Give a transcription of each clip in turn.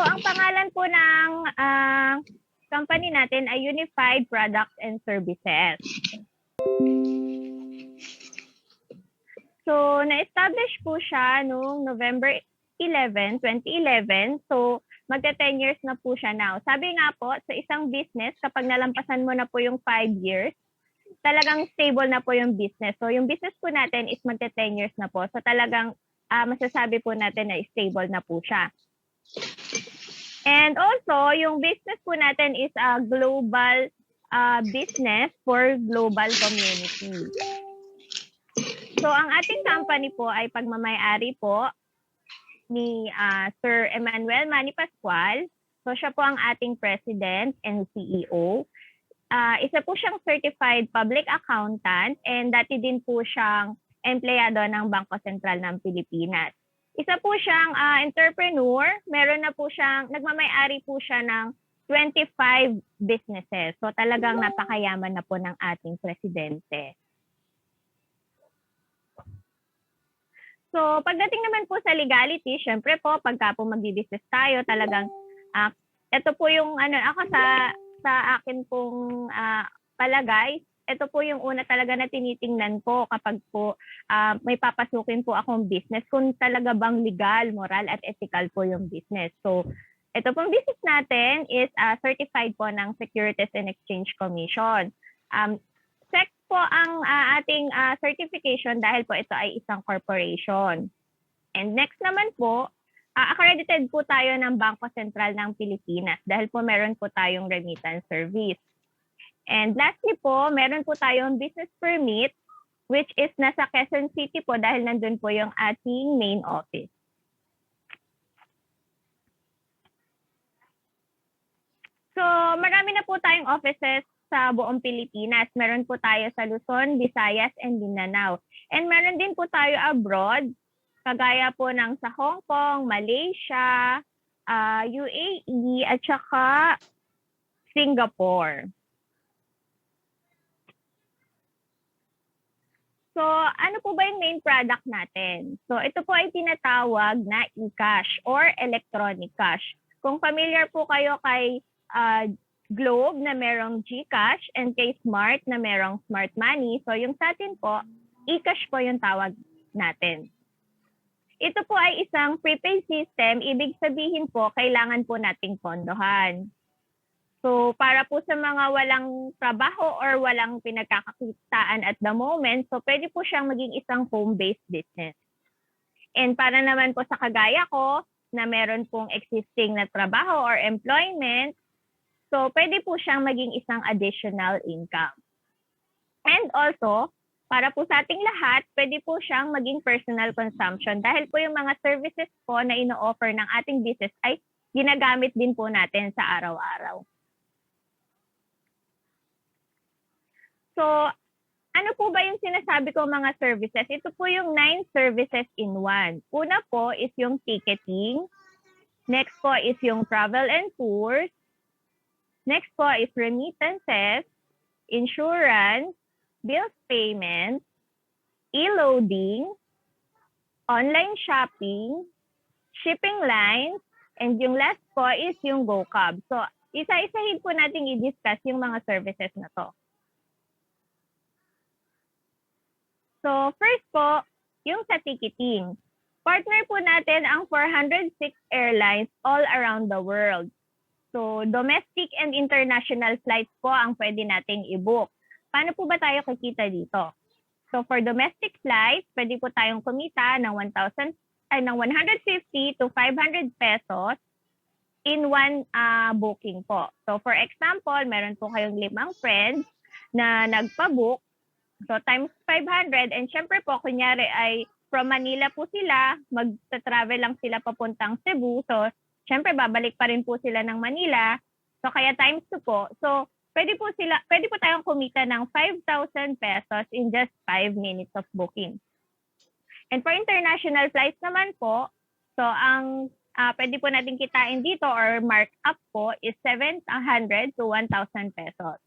ang pangalan po ng company natin ay Unified Products and Services. So, na-establish po siya noong November 11, 2011. So, magta-10 years na po siya now. Sabi nga po, sa isang business, kapag nalampasan mo na po yung 5 years, talagang stable na po yung business. So, yung business po natin is magta-10 years na po. So, talagang masasabi po natin na stable na po siya. And also, yung business po natin is a global business for global community. So, ang ating company po ay pagmamay-ari po ni Sir Emmanuel Manny Pascual. So, siya po ang ating President and CEO. Isa po siyang certified public accountant and dati din po siyang empleyado ng Bangko Sentral ng Pilipinas. Isa po siyang entrepreneur. Meron na po siyang, nagmamay-ari po siya ng 25 businesses. So, talagang napakayaman na po ng ating presidente. So, pagdating naman po sa legality, syempre po, pagka po mag-business tayo, talagang, ito po yung, ako sa akin pong palagay, ito po yung una talaga na tinitingnan ko kapag po may papasukin po akong business, kung talaga bang legal, moral, at ethical po yung business. So, ito pong business natin is certified po ng Securities and Exchange Commission. SEC po ang ating certification dahil po ito ay isang corporation. And next naman po, accredited po tayo ng Bangko Sentral ng Pilipinas dahil po meron po tayong remittance service. And lastly po, meron po tayong business permit which is nasa Quezon City po dahil nandun po yung ating main office. So marami na po tayong offices sa buong Pilipinas. Meron po tayo sa Luzon, Visayas, and Mindanao. And meron din po tayo abroad, kagaya po ng sa Hong Kong, Malaysia, UAE, at saka Singapore. So, ano po ba yung main product natin? So, ito po ay tinatawag na e-cash or electronic cash. Kung familiar po kayo kay Globe na merong GCash and kay Smart na merong Smart Money. So yung sa atin po, e-cash po yung tawag natin. Ito po ay isang prepaid system. Ibig sabihin po, kailangan po nating pondohan. So para po sa mga walang trabaho or walang pinagkakakitaan at the moment, so pwede po siyang maging isang home-based business. And para naman po sa kagaya ko, na meron pong existing na trabaho or employment, so, pwede po siyang maging isang additional income. And also, para po sa ating lahat, pwede po siyang maging personal consumption dahil po yung mga services po na ino-offer ng ating business ay ginagamit din po natin sa araw-araw. So, ano po ba yung sinasabi ko mga services? Ito po yung 9 services in one. Una po is yung ticketing. Next po is yung travel and tours. Next po is remittances, insurance, bills payment, e-loading, online shopping, shipping lines, and yung last po is yung GoCab. So, isa-isahin po natin i-discuss yung mga services na to. So, first po, yung sa ticketing. Partner po natin ang 406 airlines all around the world. So, domestic and international flights po ang pwede nating i-book. Paano po ba tayo kikita dito? So, for domestic flights, pwede po tayong kumita ng 150 to 500 pesos in one booking po. So, for example, meron po kayong 5 friends na nagpa-book. So, times 500. And syempre po, kunyari ay from Manila po sila, mag-travel lang sila papuntang Cebu. So, syempre, babalik pa rin po sila ng Manila. So, kaya times 2 po. So, pwede po tayong kumita ng 5,000 pesos in just 5 minutes of booking. And for international flights naman po, so, ang pwede po natin kitain dito or mark up po is 700 to 1,000 pesos.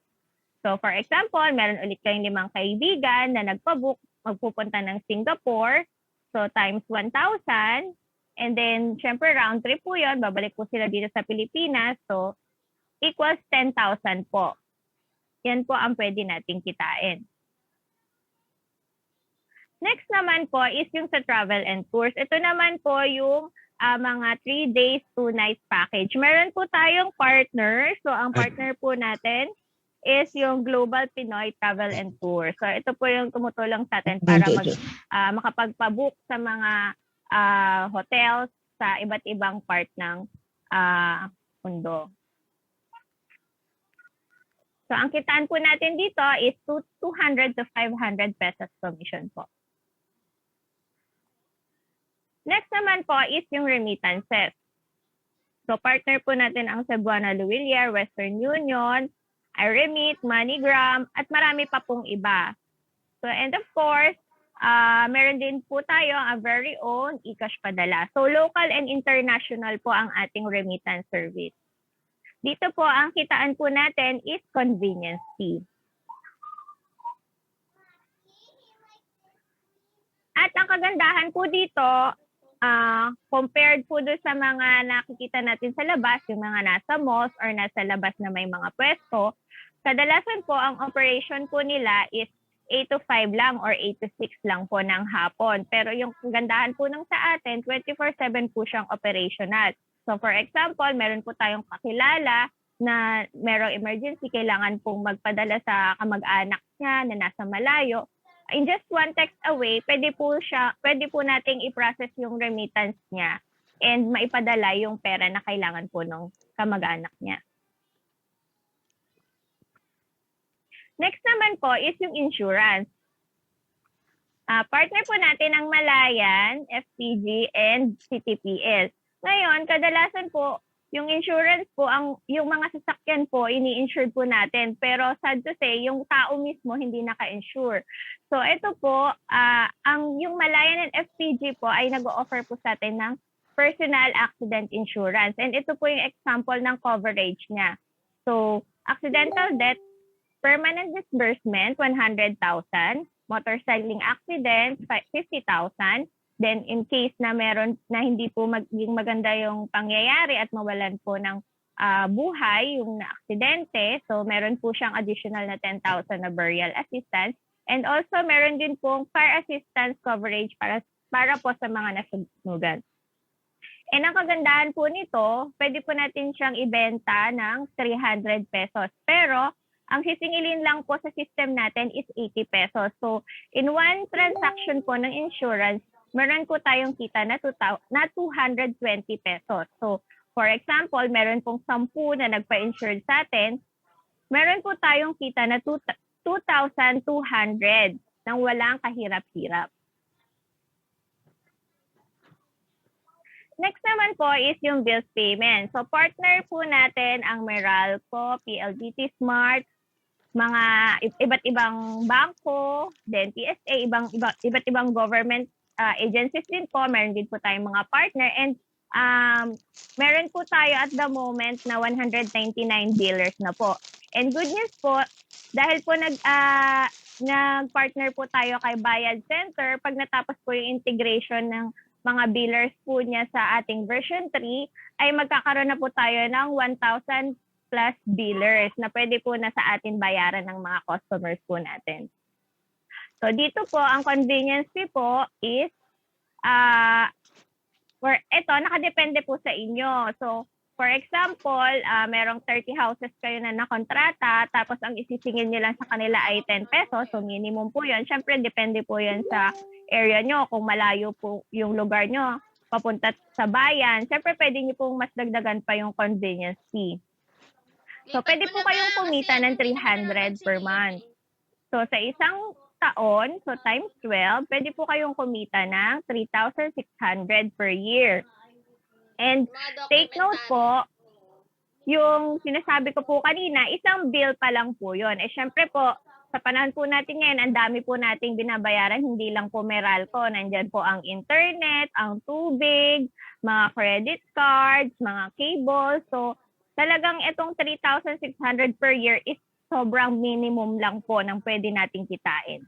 So, for example, meron ulit kayong 5 kaibigan na nagpa-book, magpupunta ng Singapore. So, times 1,000. And then, syempre, round trip po yun. Babalik po sila dito sa Pilipinas. So, equals 10,000 po. Yan po ang pwede nating kitain. Next naman po is yung sa travel and tours. Ito naman po yung mga 3 days, 2 nights package. Meron po tayong partner. So, ang partner po natin is yung Global Pinoy Travel and Tour. So, ito po yung tumutulong sa atin para makapagpabook sa mga hotels sa iba't ibang part ng mundo. So, ang kitaan po natin dito is 200 to 500 pesos commission po. Next naman po is yung remittances. So, partner po natin ang Cebuana Lhuillier, Western Union, iRemit, MoneyGram, at marami pa pong iba. So, and of course, meron din po tayo ang very own eCash Padala. So, local and international po ang ating remittance service. Dito po, ang kitaan po natin is convenience fee. At ang kagandahan po dito, compared po doon sa mga nakikita natin sa labas, yung mga nasa malls or nasa labas na may mga pwesto, kadalasan po ang operation po nila is 8 to 5 lang or 8 to 6 lang po ng hapon. Pero yung kagandahan po ng sa atin, 24/7 po siyang operational. So for example, meron po tayong kakilala na merong emergency, kailangan pong magpadala sa kamag-anak niya na nasa malayo. In just one text away, pwede po nating i-process yung remittance niya and maipadala yung pera na kailangan po ng kamag-anak niya. Next naman po is yung insurance. Partner po natin ang Malayan, FPG, and CTPS. Ngayon, kadalasan po, yung insurance po, yung mga sasakyan po, ini-insure po natin. Pero sad to say, yung tao mismo hindi naka-insure. So ito po, yung Malayan and FPG po ay nag-o-offer po sa atin ng personal accident insurance. And ito po yung example ng coverage niya. So, accidental death, permanent disbursement, 100,000. Motorcycling accident, 50,000. Then in case na meron na hindi po maging maganda yung pangyayari at mawalan po ng buhay yung na-aksidente, so meron po siyang additional na 10,000 na burial assistance. And also meron din pong fire assistance coverage para po sa mga nasunugan. And ang kagandahan po nito, pwede po natin siyang ibenta ng 300 pesos. Pero ang sisingilin lang po sa system natin is 80 pesos. So in one transaction po ng insurance, meron po tayong kita na 220 pesos. So, for example, meron pong 10 na nagpa-insure sa atin, meron po tayong kita na 2,200 nang walang kahirap-hirap. Next naman po is yung bills payment. So, partner po natin ang Meralco, PLDT Smart, mga iba't ibang bangko, then PSA, iba't ibang government agencies din po, meron din po tayong mga partner, and meron po tayo at the moment na 199 dealers na po. And good news po, dahil po nag-partner po tayo kay Bayad Center, pag natapos po yung integration ng mga billers po niya sa ating version 3, ay magkakaroon na po tayo ng 1,000 plus billers na pwede po na sa atin bayaran ng mga customers po natin. So dito po, ang convenience fee po is, nakadepende po sa inyo. So, for example, merong 30 houses kayo na nakontrata, tapos ang isisingil nyo lang sa kanila ay 10 pesos, so minimum po yun. Siyempre, depende po yan sa area nyo, kung malayo po yung lugar nyo, papunta sa bayan. Siyempre, pwede nyo pong mas dagdagan pa yung convenience fee. So, pwede po kayong kumita ng 300 per month. So, sa isang taon, so times 12, pwede po kayong kumita ng 3,600 per year. And take note po, yung sinasabi ko po kanina, isang bill pa lang po yun. Syempre po, sa panahon po natin ngayon, ang dami po nating binabayaran, hindi lang po Meralco. Nandyan po ang internet, ang tubig, mga credit cards, mga cable. So, talagang itong 3,600 per year is sobrang minimum lang po ng pwede nating kitain.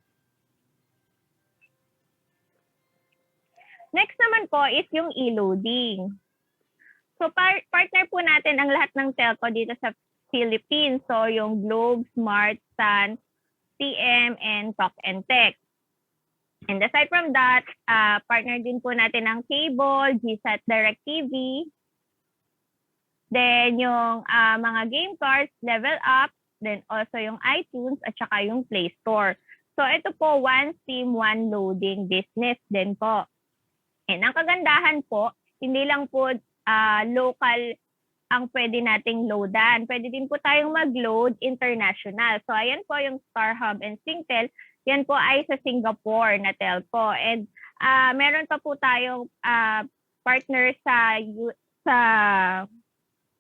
Next naman po is yung e-loading. So partner po natin ang lahat ng telco dito sa Philippines. So yung Globe, Smart, Sun, TM, and Talk and Text. And aside from that, partner din po natin ang cable, GSAT, DirecTV. Then yung mga game cards, Level Up, then also yung iTunes at saka yung Play Store. So ito po, one SIM, one loading business din po. And ang kagandahan po, hindi lang po local ang pwede nating loadan. Pwede din po tayong mag-load international. So ayan po yung StarHub and Singtel. Yan po ay sa Singapore na telco. And meron pa po tayong partner sa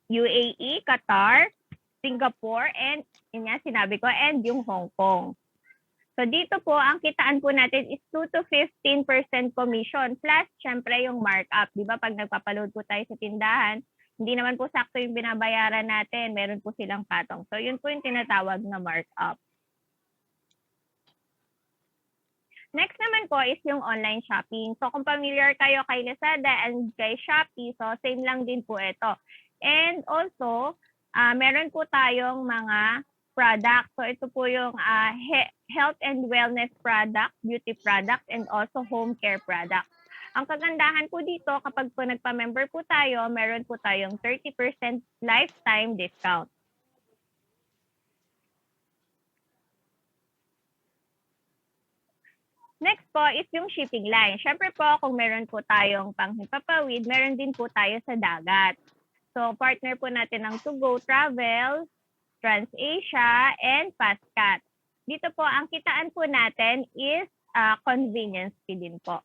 UAE, Qatar, Singapore, and yun nga sinabi ko, and yung Hong Kong. So dito po, ang kitaan po natin is 2 to 15% commission plus syempre yung markup. Di ba pag nagpapaload po tayo sa tindahan, hindi naman po sakto yung binabayaran natin. Meron po silang patong. So yun po yung tinatawag na markup. Next naman po is yung online shopping. So kung familiar kayo kay Lazada and kay Shopee, so same lang din po ito. And also, meron po tayong mga products. So ito po yung health and wellness product, beauty product, and also home care product. Ang kagandahan po dito, kapag po nagpa-member po tayo, meron po tayong 30% lifetime discount. Next po is yung shipping line. Syempre po, kung meron po tayong panghimpapawid, meron din po tayo sa dagat. So partner po natin ang To Go Travel, TransAsia, and Fastcat. Dito po, ang kitaan po natin is convenience fee din po.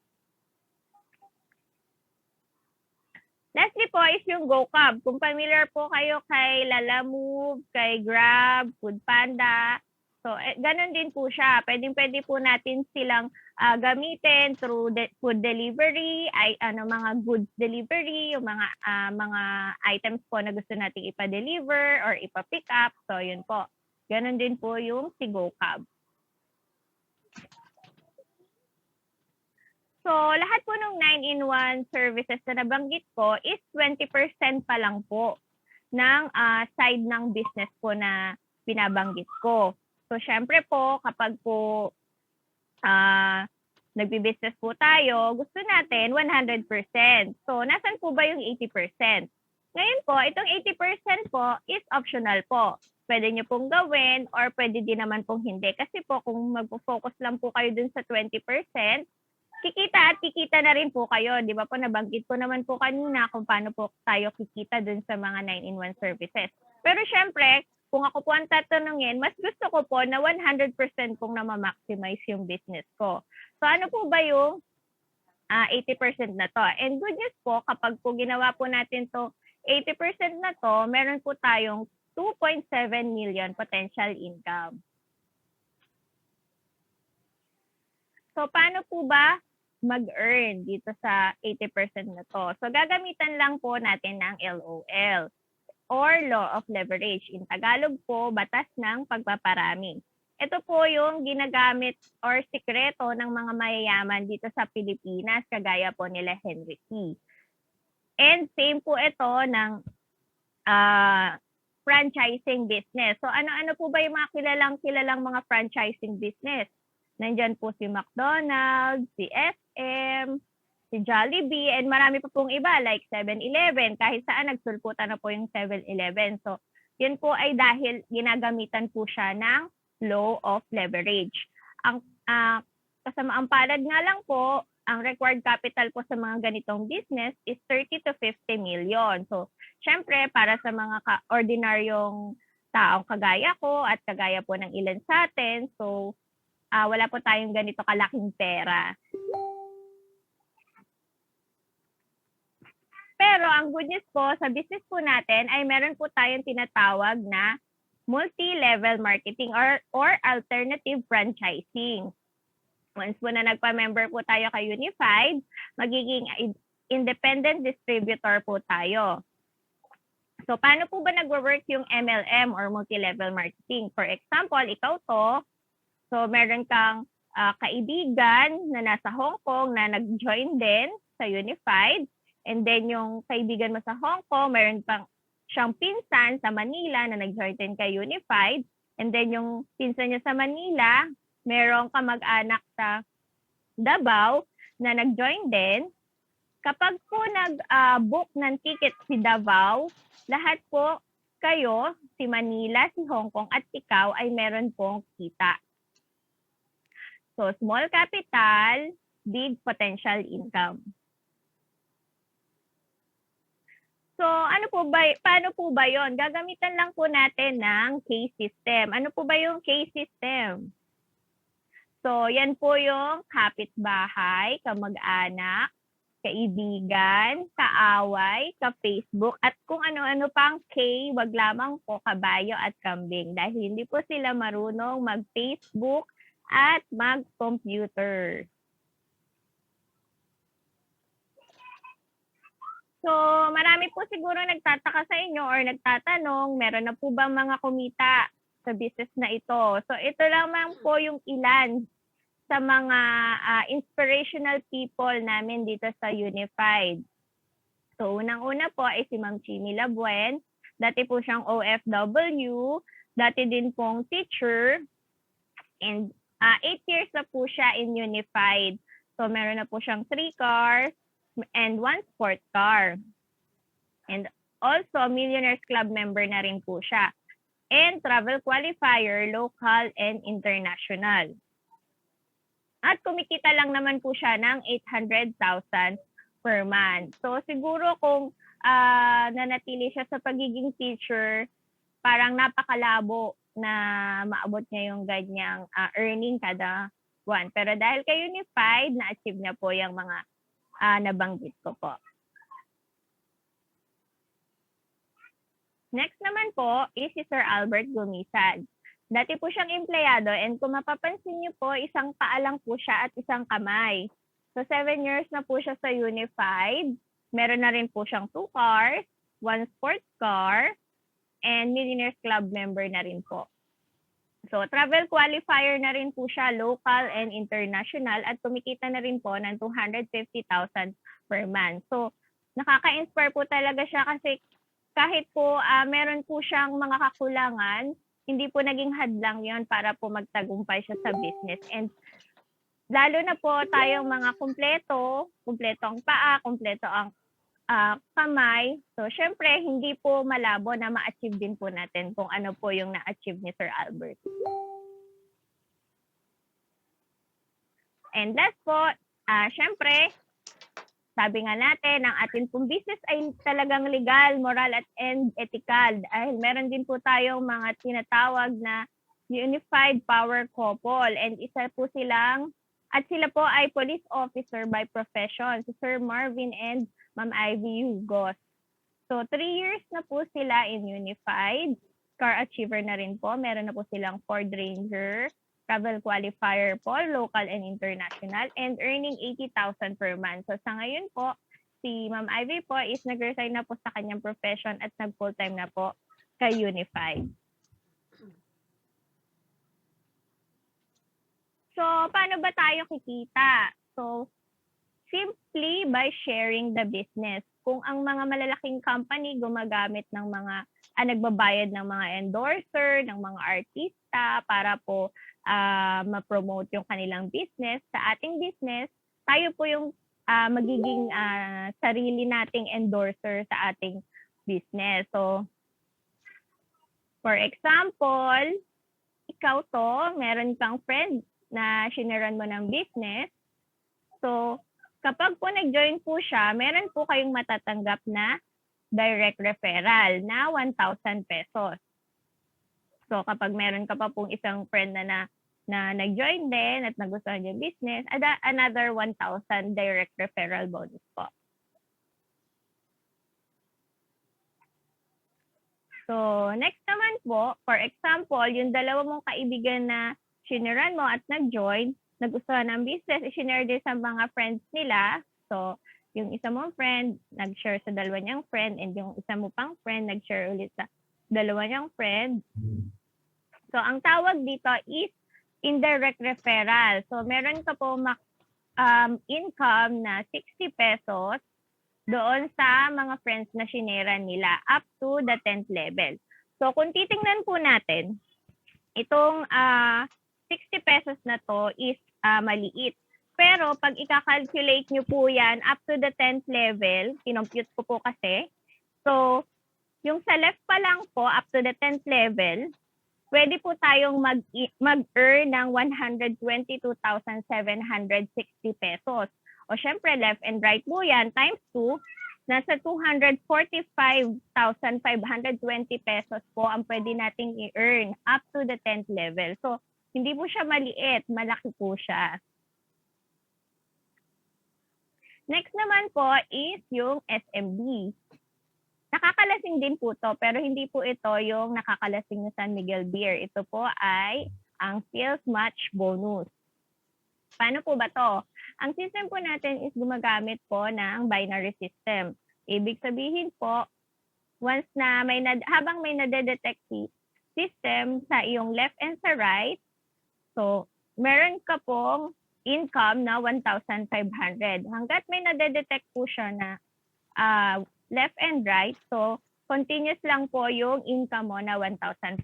Lastly po is yung GoCab. Kung familiar po kayo kay Lalamove, kay Grab, Foodpanda, so ganun din po siya. Pwede po natin silang gamitin through food delivery, mga goods delivery, yung mga items po na gusto nating ipa-deliver or ipa-pick up. So yun po. Ganun din po yung si GoCab. So, lahat po ng 9-in-1 services na nabanggit ko is 20% pa lang po ng side ng business po na binabanggit ko. So, syempre po, kapag po nagbi-business po tayo, gusto natin 100%. So, nasan po ba yung 80%? Ngayon po, itong 80% po is optional po. Pwede nyo pong gawin or pwede din naman pong hindi. Kasi po, kung magpo-focus lang po kayo dun sa 20%, kikita na rin po kayo. Di ba po, nabanggit ko naman po kanina kung paano po tayo kikita dun sa mga 9-in-1 services. Pero syempre, kung ako po ang tatanungin, mas gusto ko po na 100% pong na-maximize yung business ko. So ano po ba yung 80% na to? And good news po, kapag po ginawa po natin to 80% na to, meron po tayong 2.7 million potential income. So paano po ba mag-earn dito sa 80% na to? So gagamitan lang po natin ng LOL or Law of Leverage. In Tagalog po, Batas ng Pagpaparami. Ito po yung ginagamit or sikreto ng mga mayayaman dito sa Pilipinas, kagaya po nila Henry C. And same po ito ng franchising business. So ano-ano po ba yung mga kilalang mga franchising business? Nandyan po si McDonald's, si SM, si Jollibee, and marami pa pong iba like 7-Eleven. Kahit saan nagsulputan na po yung 7-Eleven. So, yun po ay dahil ginagamitan po siya ng law of leverage. Ang kasamaang palad nga lang po, ang required capital po sa mga ganitong business is 30 to 50 million. So, syempre, para sa mga ordinaryong taong kagaya ko at kagaya po ng ilan sa atin, so, wala po tayong ganito kalaking pera. Pero ang good news po, sa business po natin ay meron po tayong tinatawag na multi-level marketing or alternative franchising. Once po na nagpa-member po tayo kay Unified, magiging independent distributor po tayo. So, paano po ba nagwo-work yung MLM or multi-level marketing? For example, ikaw to, so meron kang kaibigan na nasa Hong Kong na nag-join din sa Unified. And then yung kaibigan mo sa Hong Kong, meron pang siyang pinsan sa Manila na nag-join din kay Unified. And then yung pinsan niya sa Manila, merong kamag-anak sa Davao na nag-join din. Kapag po nag-book ng ticket si Davao, lahat po kayo, si Manila, si Hong Kong, at ikaw ay meron pong kita. So, small capital, big potential income. So, paano po ba yon? Gagamitan lang po natin ng case system. Ano po ba yung case system? So, yan po yung kapitbahay, kamag-anak, kaibigan, kaaway, ka-Facebook, at kung ano-ano pang K, wag lamang po kabayo at kambing dahil hindi po sila marunong mag-Facebook at mag-computer. So, marami po siguro nagtataka sa inyo or nagtatanong, meron na po ba mga kumita sa business na ito? So, ito lamang po yung ilan sa mga inspirational people namin dito sa Unified. So, unang-una po ay si Ma'am Chimi Labuen. Dati po siyang OFW. Dati din pong teacher. And 8 years na po siya in Unified. So, meron na po siyang 3 cars and 1 sports car. And also, Millionaires Club member na rin po siya. And travel qualifier, local and international. At kumikita lang naman po siya ng 800,000 per month. So siguro kung nanatili siya sa pagiging teacher, parang napakalabo na maabot niya yung ganyang earning kada buwan. Pero dahil kay Unified, na-achieve niya po yung mga nabanggit ko po. Next naman po is si Sir Albert Gumisad. Dati po siyang empleyado and kung mapapansin niyo po, isang paa lang po siya at isang kamay. So 7 years na po siya sa Unified. Meron na rin po siyang 2 cars, 1 sports car, and Millionaires Club member na rin po. So travel qualifier na rin po siya, local and international, at kumikita na rin po ng 250,000 per month. So nakaka-inspire po talaga siya kasi kahit po meron po siyang mga kakulangan, hindi po naging hadlang yon para po magtagumpay siya sa business. And lalo na po tayong mga kumpleto ang paa, kumpleto ang kamay. So, syempre, hindi po malabo na ma-achieve din po natin kung ano po yung na-achieve ni Sir Albert. And last po, syempre, sabi nga natin, ang ating pong business ay talagang legal, moral at ethical. Dahil meron din po tayong mga tinatawag na unified power couple. And isa po silang, at sila po ay police officer by profession, si Sir Marvin and Ma'am Ivy Hugos. So 3 years na po sila in Unified. Car achiever na rin po. Meron na po silang Ford Ranger, travel qualifier po, local and international, and earning 80,000 per month. So sa ngayon po, si Ma'am Ivy po is nag-resign na po sa kanyang profession at nag-full-time na po kay Unified. So paano ba tayo kikita? So simply by sharing the business. Kung ang mga malalaking company gumagamit ng mga, nagbabayad ng mga endorser, ng mga artista para po ma-promote yung kanilang business, sa ating business, tayo po yung magiging sarili nating endorser sa ating business. So, for example, ikaw to, meron kang friend na shineran mo ng business. So, kapag po nag-join po siya, meron po kayong matatanggap na direct referral na 1,000 pesos. So kapag meron ka pa pong isang friend na nag-join din at nagustuhan yung business, another 1,000 direct referral bonus po. So next naman po, for example, yung dalawa mong kaibigan na shineran mo at nag-join, nagustuhan ng business, i-share din sa mga friends nila. So yung isa mong friend, nag-share sa dalawa niyang friend, and yung isa mo pang friend, nag-share ulit sa dalawa niyang friend. So, ang tawag dito is indirect referral. So, meron ka po income na 60 pesos doon sa mga friends na shinera nila up to the 10th level. So kung titingnan po natin, itong 60 pesos na to is maliit. Pero pag i-calculate nyo po yan up to the 10th level, kinompute ko po kasi, so yung sa left pa lang po up to the 10th level, pwede po tayong mag-earn ng 122,760 pesos. O syempre, left and right po yan, times 2, nasa 245,520 pesos po ang pwede nating i-earn up to the 10th level. So, hindi po siya maliit, malaki po siya. Next naman po is yung SMB. Nakakalasing din po to, pero hindi po ito yung nakakalasing na San Miguel Beer. Ito po ay ang sales match bonus. Paano po ba to? Ang system po natin is gumagamit po ng binary system. Ibig sabihin po, once na habang may nade-detect system sa iyong left and sa right, so meron ka pong income na 1,500. Hanggat may nade-detect po siya na left and right, so continuous lang po yung income mo na 1,500.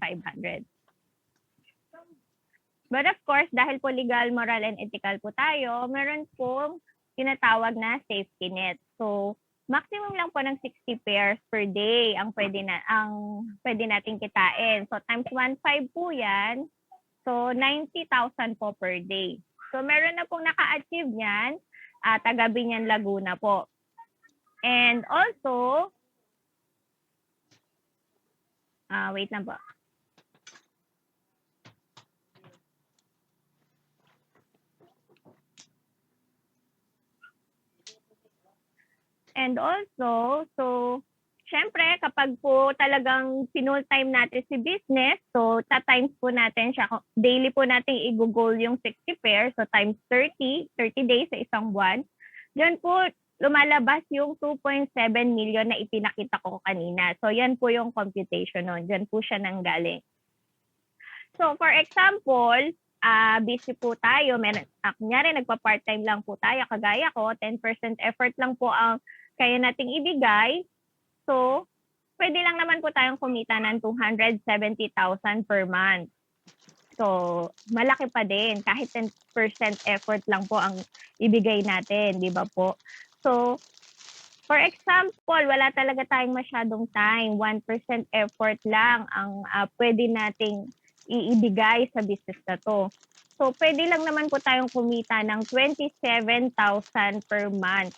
But of course, dahil po legal, moral, and ethical po tayo, meron pong tinatawag na safety net. So, maximum lang po ng 60 pairs per day ang pwede nating kitain. So, times 1.5 po yan. So, 90,000 po per day. So, meron na pong naka-achieve yan. Taga Binyan, Laguna po. And also, wait lang po. And also, so, syempre, kapag po talagang full time natin si business, so, times po natin siya, daily po natin i-goal yung 60 pairs, so times 30 days sa isang buwan. Diyan po, lumalabas yung 2.7 million na ipinakita ko kanina. So, yan po yung computation nun. Diyan po siya nanggaling. So, for example, busy po tayo. Kunyari, nagpa-part-time lang po tayo. Kagaya ko, 10% effort lang po ang kaya nating ibigay. So, pwede lang naman po tayong kumita ng 270,000 per month. So, malaki pa din. Kahit 10% effort lang po ang ibigay natin, di ba po? So, for example, wala talaga tayong masyadong time. 1% effort lang ang pwede nating iibigay sa business na to. So, pwede lang naman po tayong kumita ng 27,000 per month.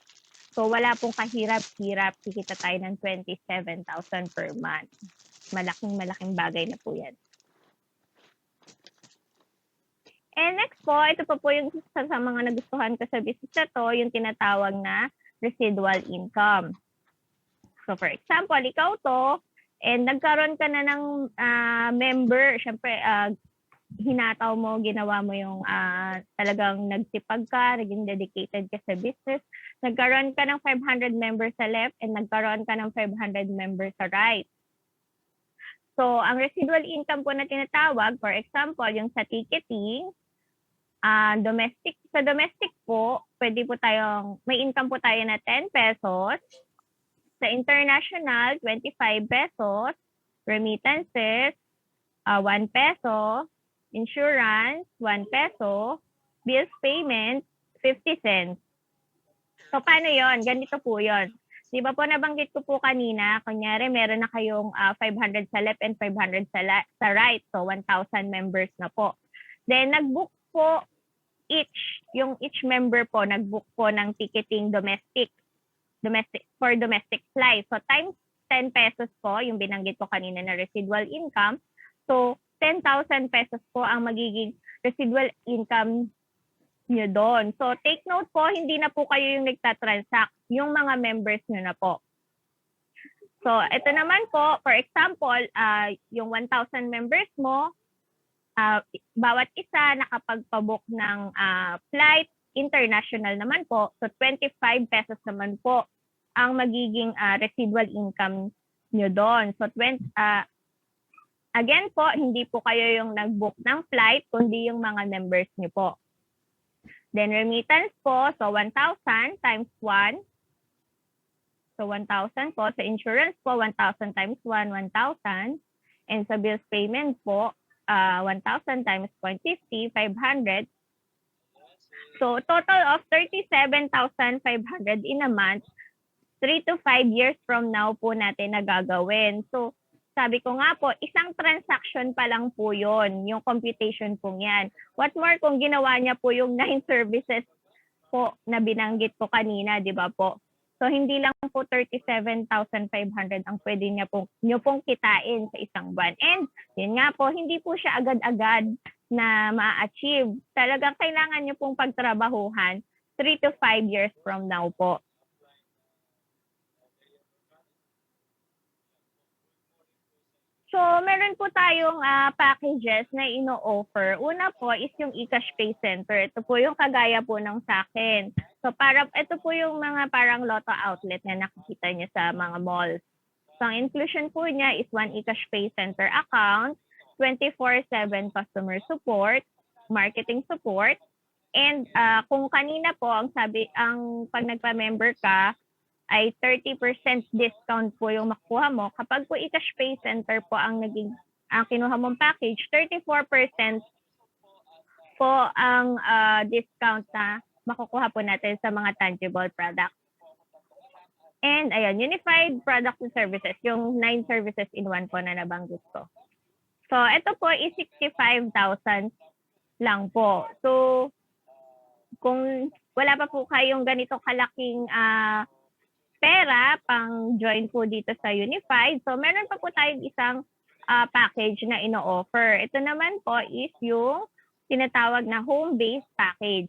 So, wala pong kahirap-hirap. Kikita tayo ng 27,000 per month. Malaking bagay na po yan. And next po, ito po yung sa mga nagustuhan ko sa business na to, yung tinatawag na residual income. So, for example, ikaw to, and nagkaroon ka na ng member, syempre, hinataw mo, ginawa mo yung talagang nagsipag ka, naging dedicated ka sa business. Nagkaroon ka ng 500 members sa left and nagkaroon ka ng 500 members sa right. So, ang residual income po na tinatawag, for example, yung sa ticketing, sa domestic po, pwede po tayong, may income po tayo na 10 pesos. Sa international, 25 pesos. Remittances, 1 peso. Insurance, 1 peso. Bills payment, 50 cents. So, paano yon? Ganito po yon. Di ba po nabanggit ko po kanina, kunyari meron na kayong 500 sa left and 500 sa right. So, 1,000 members na po. Then, nag-book po each member po, nag-book po ng ticketing domestic for domestic flight. So, times 10 pesos po, yung binanggit ko kanina na residual income. So, 10,000 pesos po ang magiging residual income nyo doon. So, take note po, hindi na po kayo yung nagtatransact, yung mga members nyo na po. So, ito naman po, for example, yung 1,000 members mo, bawat isa nakapagpabook ng flight, international naman po. So, 25 pesos naman po ang magiging residual income nyo doon. So, again po, hindi po kayo yung nag-book ng flight, kundi yung mga members nyo po. Then remittance po, so 1,000 times 1. So 1,000 po. Sa insurance po, 1,000 times 1, 1,000. And sa bills payment po, 1,000 times 0.50, 500. So total of 37,500 in a month, 3 to 5 years from now po natin nagagawin. So sabi ko nga po, isang transaction pa lang po yon, yung computation po yan. What more kung ginawa niya po yung 9 services po na binanggit ko kanina, di ba po? So hindi lang po 37,500 ang pwede nyo pong kitain sa isang buwan. And yun nga po, hindi po siya agad-agad na ma-achieve. Talagang kailangan nyo pong pagtrabahuhan 3 to 5 years from now po. So, meron po tayong packages na ino-offer. Una po is yung eCash Pay Center. Ito po yung kagaya po ng sa akin. So, ito po yung mga parang lotto outlet na nakikita niyo sa mga malls. So, ang inclusion po niya is 1 eCash Pay Center account, 24/7 customer support, marketing support, and kung kanina po, ang pag nagpa-member ka, ay 30% discount po yung makuha mo. Kapag po eCash Pay Center po ang kinuha mong package, 34% po ang discount na makukuha po natin sa mga tangible products. And ayan, unified products and services, yung 9 services in one po na nabanggit ko. So ito po is 65,000 lang po. So kung wala pa po kayong ganito kalaking pera pang join po dito sa Unified. So, meron pa po tayong isang package na ino-offer. Ito naman po is yung tinatawag na home-based package.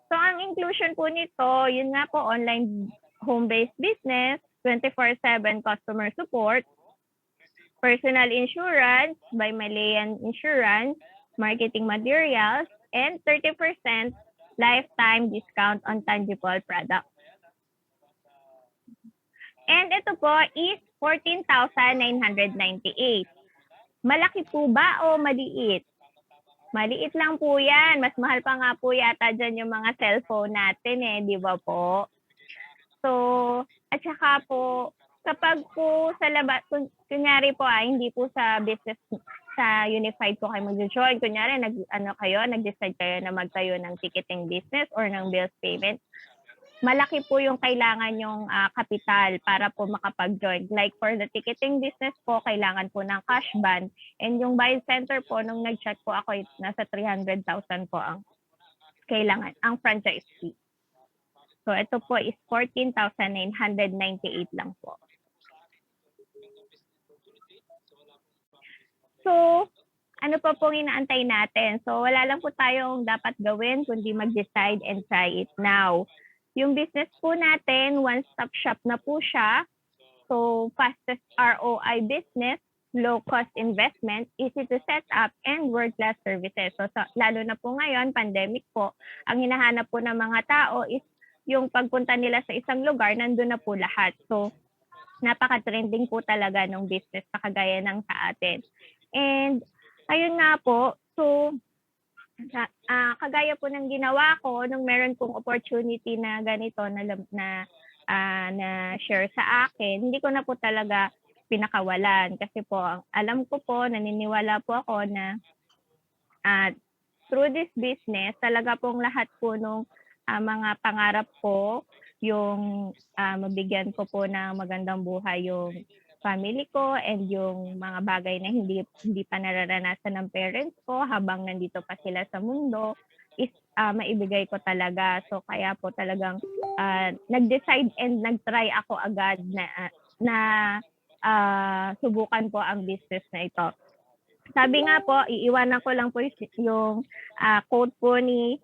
So, ang inclusion po nito, yun nga po, online home-based business, 24/7 customer support, personal insurance by Malayan Insurance, marketing materials, and 30% lifetime discount on tangible products. And ito po is 14,998. Malaki po ba o maliit? Maliit lang po yan. Mas mahal pa nga po yata dyan yung mga cellphone natin di ba po? So, at saka po, kapag po sa labas, kunyari po hindi po sa business, sa Unified po kayo mag-join. Kunyari, nag-decide kayo na magtayo ng ticketing business or ng bills payment. Malaki po yung kailangan yung kapital para po makapag-join. Like for the ticketing business po, kailangan po ng cash ban. And yung buy center po, nung nag-check po ako, nasa 300,000 po ang kailangan, ang franchise fee. So ito po is 14,998 lang po. So, ano pa pong inaantay natin? So wala lang po tayong dapat gawin kundi mag-decide and try it now. Yung business po natin, one-stop shop na po siya. So, fastest ROI business, low-cost investment, easy to set up, and world-class services. So, lalo na po ngayon, pandemic po, ang hinahanap po ng mga tao is yung pagpunta nila sa isang lugar, nandun na po lahat. So, napaka-trending po talaga ng business na kagaya ng sa atin. And, ayun nga po, so, kagaya po ng ginawa ko nung meron pong opportunity na ganito na share sa akin, hindi ko na po talaga pinakawalan kasi po alam ko po, naniniwala po ako na through this business talaga pong lahat po nung mga pangarap ko, yung mabigyan ko po ng magandang buhay yung family ko and yung mga bagay na hindi pa nararanasan ng parents ko habang nandito pa sila sa mundo is maibigay ko talaga. So kaya po talagang nag-decide and nag-try ako agad na subukan po ang business na ito. Sabi nga po, iiwanan ko lang po yung quote po ni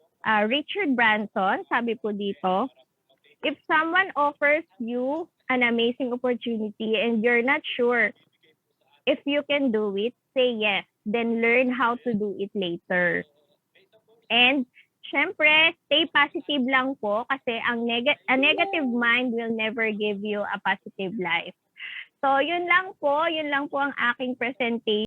Richard Branson. Sabi po dito, if someone offers you an amazing opportunity and you're not sure if you can do it, say yes. Then learn how to do it later. And syempre, stay positive lang po kasi a negative mind will never give you a positive life. So yun lang po ang aking presentation.